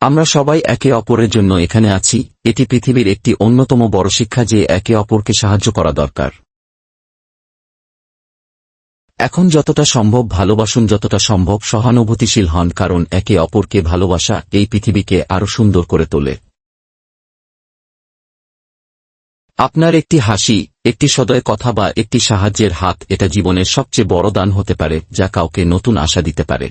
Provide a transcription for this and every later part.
আমরা সবাই একে অপরের জন্য এখানে আছি। এটি পৃথিবীর একটি অন্যতম বড় শিক্ষা যে একে অপরকে সাহায্য করা দরকার। এখন যতটা সম্ভব ভালোবাসুন, যতটা সম্ভব সহানুভূতিশীল হন, কারণ একে অপরকে ভালোবাসা এই পৃথিবীকে আরো সুন্দর করে তোলে। আপনার একটি হাসি, একটি সদয় কথা বা একটি সাহায্যের হাত, এটা জীবনের সবচেয়ে বড় দান হতে পারে, যা কাউকে নতুন আশা দিতে পারে।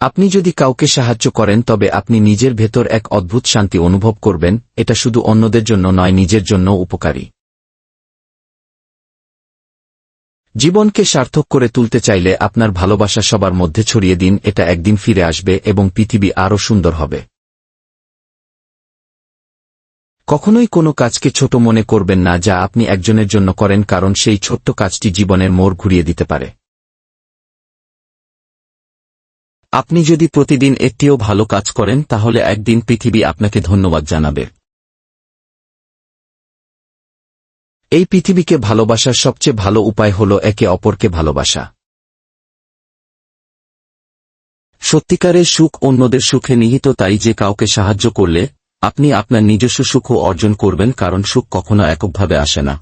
আপনি যদি কাউকে সাহায্য করেন তবে আপনি নিজের ভেতর এক অদ্ভুত শান্তি অনুভব করবেন। এটা শুধু অন্যদের জন্য নয়, নিজের জন্যও উপকারী। জীবনকে সার্থক করে তুলতে চাইলে আপনার ভালোবাসা সবার মধ্যে ছড়িয়ে দিন। এটা একদিন ফিরে আসবে এবং পৃথিবী আরও সুন্দর হবে। কখনোই কোনো কাজকে ছোট মনে করবেন না যা আপনি একজনের জন্য করেন, কারণ সেই ছোট্ট কাজটি জীবনের মোড় ঘুরিয়ে দিতে পারে। আপনি যদি প্রতিদিন একটিও ভালো কাজ করেন তাহলে একদিন পৃথিবী আপনাকে ধন্যবাদ জানাবে। এই পৃথিবীকে ভালোবাসার সবচেয়ে ভালো উপায় হল একে অপরকে ভালোবাসা। সত্যিকারের সুখ অন্যদের সুখে নিহিত, তাই যে কাউকে সাহায্য করলে আপনি আপনার নিজস্ব সুখও অর্জন করবেন, কারণ সুখ কখনো এককভাবে আসে না।